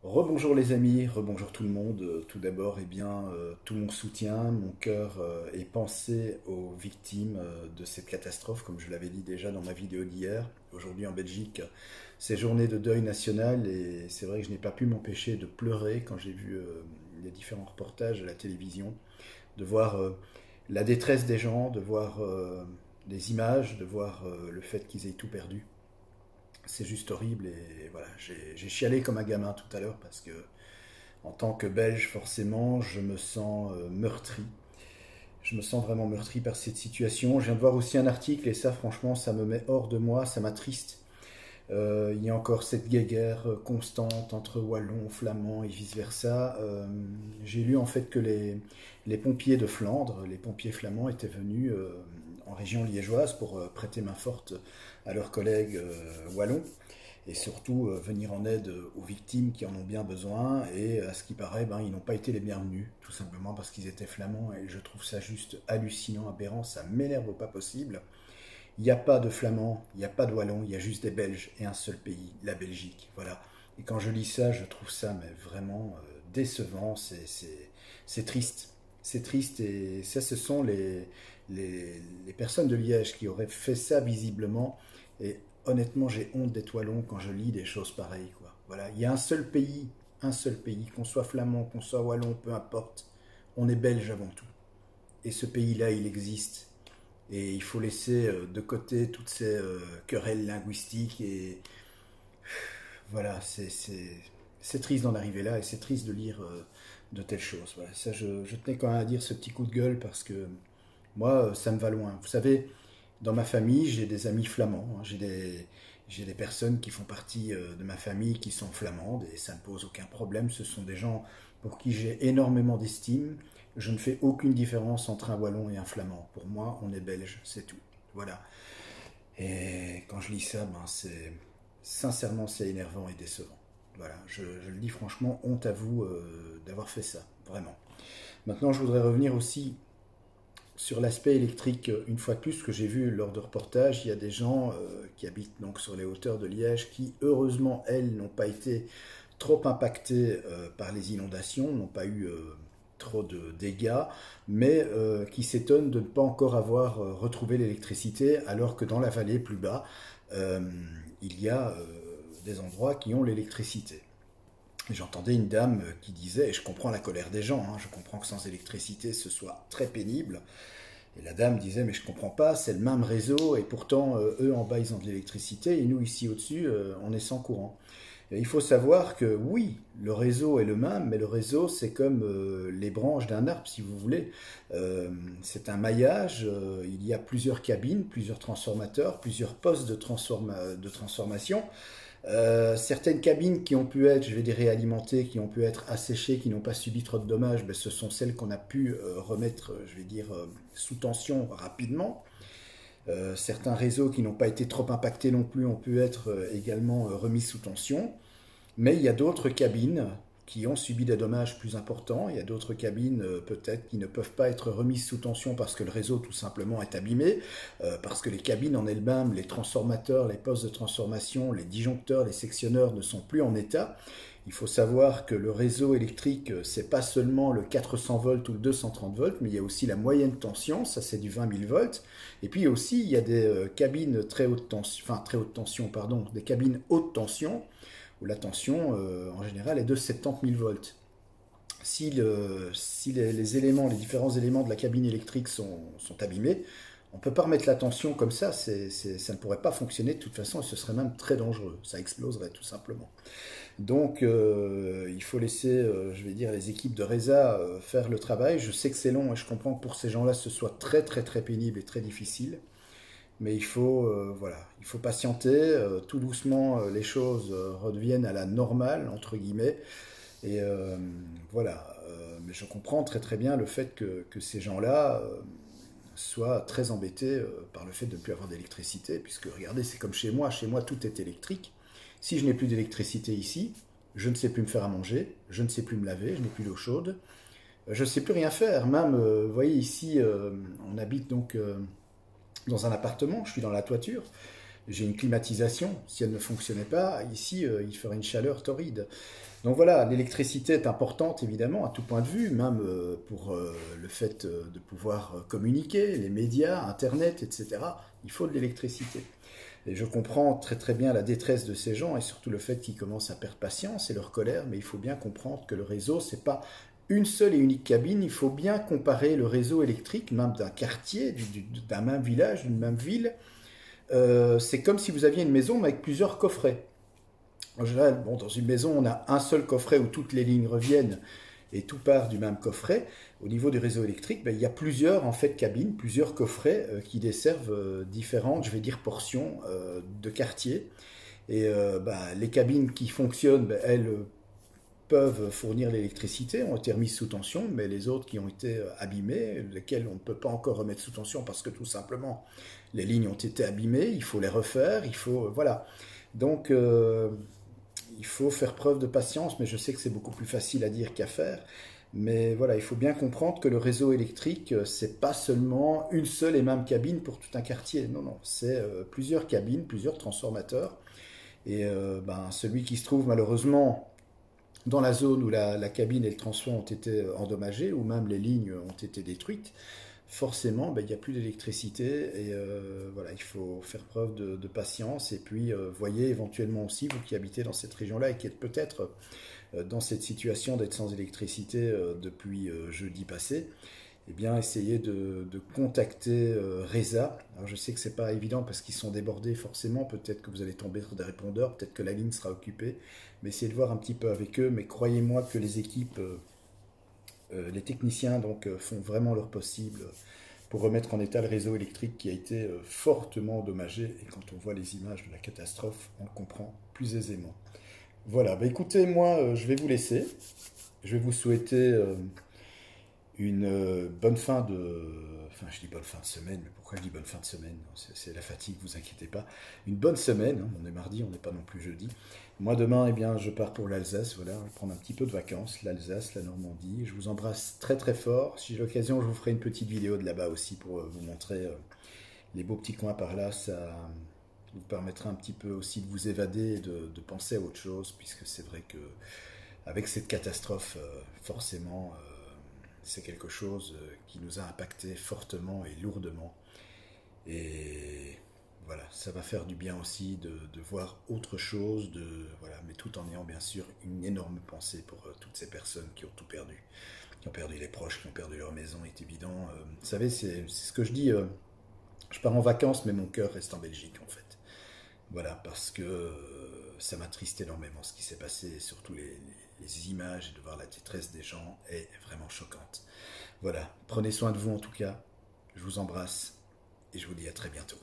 Rebonjour les amis, rebonjour tout le monde. Tout d'abord, tout mon soutien, mon cœur est pensé aux victimes de cette catastrophe, comme je l'avais dit déjà dans ma vidéo d'hier. Aujourd'hui en Belgique, c'est journée de deuil national et c'est vrai que je n'ai pas pu m'empêcher de pleurer quand j'ai vu les différents reportages à la télévision, de voir la détresse des gens, de voir les images, de voir le fait qu'ils aient tout perdu. C'est juste horrible et voilà, j'ai chialé comme un gamin tout à l'heure parce que en tant que Belge, forcément, je me sens meurtri. Je me sens vraiment meurtri par cette situation. Je viens de voir aussi un article et ça, franchement, ça me met hors de moi, ça m'attriste. Il y a encore cette guéguerre constante entre Wallons, Flamands et vice-versa. J'ai lu en fait que les pompiers de Flandre, les pompiers flamands, étaient venus en région liégeoise pour prêter main forte à leurs collègues wallons et surtout venir en aide aux victimes qui en ont bien besoin. Et à ce qui paraît, ben, ils n'ont pas été les bienvenus, tout simplement parce qu'ils étaient flamands. Et je trouve ça juste hallucinant, aberrant, ça m'énerve au pas possible. Il n'y a pas de flamands, il n'y a pas de wallons, il y a juste des Belges et un seul pays, la Belgique. Voilà. Et quand je lis ça, je trouve ça mais vraiment décevant, c'est triste. C'est triste et ça, ce sont les personnes de Liège qui auraient fait ça visiblement. Et honnêtement, j'ai honte d'être wallon quand je lis des choses pareilles, quoi. Voilà, il y a un seul pays, qu'on soit flamand, qu'on soit wallon, peu importe. On est belge avant tout. Et ce pays-là, il existe. Et il faut laisser de côté toutes ces querelles linguistiques. Et voilà, c'est triste d'en arriver là et c'est triste de lire de telles choses. Voilà, ça, je tenais quand même à dire ce petit coup de gueule parce que moi, ça me va loin. Vous savez, dans ma famille, j'ai des amis flamands. Hein, j'ai des personnes qui font partie de ma famille qui sont flamandes et ça ne pose aucun problème. Ce sont des gens pour qui j'ai énormément d'estime. Je ne fais aucune différence entre un wallon et un flamand. Pour moi, on est belge, c'est tout. Voilà. Et quand je lis ça, ben c'est sincèrement c'est énervant et décevant. Voilà, je le dis franchement, honte à vous d'avoir fait ça, vraiment. Maintenant, je voudrais revenir aussi sur l'aspect électrique, une fois de plus, ce que j'ai vu lors de reportages, il y a des gens qui habitent donc sur les hauteurs de Liège qui, heureusement, elles, n'ont pas été trop impactées par les inondations, n'ont pas eu trop de dégâts, mais qui s'étonnent de ne pas encore avoir retrouvé l'électricité, alors que dans la vallée plus bas, euh, il y a des endroits qui ont l'électricité. J'entendais une dame qui disait, et je comprends la colère des gens, hein, je comprends que sans électricité ce soit très pénible, et la dame disait, mais je comprends pas, c'est le même réseau, et pourtant, eux en bas, ils ont de l'électricité, et nous ici au-dessus, on est sans courant. Et il faut savoir que oui, le réseau est le même, mais le réseau, c'est comme les branches d'un arbre, si vous voulez. C'est un maillage, il y a plusieurs cabines, plusieurs transformateurs, plusieurs postes de transformation. Certaines cabines qui ont pu être, je vais dire, réalimentées, qui ont pu être asséchées, qui n'ont pas subi trop de dommages, ben, ce sont celles qu'on a pu remettre, je vais dire, sous tension rapidement. Certains réseaux qui n'ont pas été trop impactés non plus ont pu être également remis sous tension. Mais il y a d'autres cabines qui ont subi des dommages plus importants. Il y a d'autres cabines peut-être qui ne peuvent pas être remises sous tension parce que le réseau tout simplement est abîmé, parce que les cabines en elles-mêmes, les transformateurs, les postes de transformation, les disjoncteurs, les sectionneurs ne sont plus en état. Il faut savoir que le réseau électrique, c'est pas seulement le 400 volts ou le 230 volts, mais il y a aussi la moyenne tension, ça c'est du 20 000 volts. Et puis aussi, il y a des cabines très haute tension, enfin très haute tension, pardon, des cabines haute tension, où la tension en général est de 70 000 volts. Si les éléments, les différents éléments de la cabine électrique sont abîmés, on ne peut pas remettre la tension comme ça, ça ne pourrait pas fonctionner de toute façon et ce serait même très dangereux, ça exploserait tout simplement. Donc il faut laisser, je vais dire, les équipes de RESA faire le travail. Je sais que c'est long et je comprends que pour ces gens-là ce soit très très très pénible et très difficile. Mais voilà, il faut patienter, tout doucement les choses redeviennent à la normale, entre guillemets. Et voilà, mais je comprends très très bien le fait que ces gens-là soient très embêtés par le fait de ne plus avoir d'électricité, puisque regardez, c'est comme chez moi tout est électrique. Si je n'ai plus d'électricité ici, je ne sais plus me faire à manger, je ne sais plus me laver, je n'ai plus d'eau chaude, je ne sais plus rien faire. Même, vous voyez ici, on habite donc dans un appartement, je suis dans la toiture. J'ai une climatisation, si elle ne fonctionnait pas, ici, il ferait une chaleur torride. Donc voilà, l'électricité est importante évidemment à tout point de vue, même pour le fait de pouvoir communiquer, les médias, Internet, etc. Il faut de l'électricité. Et je comprends très très bien la détresse de ces gens et surtout le fait qu'ils commencent à perdre patience et leur colère, mais il faut bien comprendre que le réseau, c'est pas une seule et unique cabine, il faut bien comparer le réseau électrique, même d'un quartier, d'un même village, d'une même ville. C'est comme si vous aviez une maison mais avec plusieurs coffrets. En général, bon, dans une maison, on a un seul coffret où toutes les lignes reviennent et tout part du même coffret. Au niveau du réseau électrique, ben, il y a plusieurs en fait cabines, plusieurs coffrets qui desservent différentes, je vais dire, portions de quartier. Et ben, les cabines qui fonctionnent, ben, elles peuvent fournir l'électricité, ont été remises sous tension, mais les autres qui ont été abîmées, lesquelles on ne peut pas encore remettre sous tension parce que tout simplement les lignes ont été abîmées, il faut les refaire, il faut voilà. Donc il faut faire preuve de patience, mais je sais que c'est beaucoup plus facile à dire qu'à faire. Mais voilà, il faut bien comprendre que le réseau électrique, c'est pas seulement une seule et même cabine pour tout un quartier. Non, non, c'est plusieurs cabines, plusieurs transformateurs. Et ben, celui qui se trouve malheureusement dans la zone où la cabine et le transfert ont été endommagés, ou même les lignes ont été détruites, forcément, ben, il n'y a plus d'électricité et voilà, il faut faire preuve de patience. Et puis, voyez éventuellement aussi, vous qui habitez dans cette région-là et qui êtes peut-être dans cette situation d'être sans électricité depuis jeudi passé, eh bien, essayez de contacter Reza. Alors, je sais que c'est pas évident parce qu'ils sont débordés forcément. Peut-être que vous allez tomber sur des répondeurs, peut-être que la ligne sera occupée. Mais essayez de voir un petit peu avec eux. Mais croyez-moi que les équipes, les techniciens, donc, font vraiment leur possible pour remettre en état le réseau électrique qui a été fortement endommagé. Et quand on voit les images de la catastrophe, on le comprend plus aisément. Voilà, bah écoutez, moi, je vais vous laisser. Je vais vous souhaiter une bonne fin de... Enfin, je dis bonne fin de semaine, mais pourquoi je dis bonne fin de semaine? C'est la fatigue, vous inquiétez pas. Une bonne semaine, hein, on est mardi, on n'est pas non plus jeudi. Moi, demain, eh bien, je pars pour l'Alsace, voilà, je vais prendre un petit peu de vacances, l'Alsace, la Normandie. Je vous embrasse très très fort. Si j'ai l'occasion, je vous ferai une petite vidéo de là-bas aussi pour vous montrer les beaux petits coins par là. Ça vous permettra un petit peu aussi de vous évader et de penser à autre chose, puisque c'est vrai que avec cette catastrophe, forcément, c'est quelque chose qui nous a impacté fortement et lourdement. Et voilà, ça va faire du bien aussi de voir autre chose, voilà, mais tout en ayant bien sûr une énorme pensée pour toutes ces personnes qui ont tout perdu, qui ont perdu les proches, qui ont perdu leur maison, est évident. Vous savez, c'est ce que je dis, je pars en vacances, mais mon cœur reste en Belgique en fait. Voilà, parce que ça m'attriste énormément ce qui s'est passé, et surtout les images et de voir la détresse des gens est vraiment choquante. Voilà, prenez soin de vous en tout cas, je vous embrasse et je vous dis à très bientôt.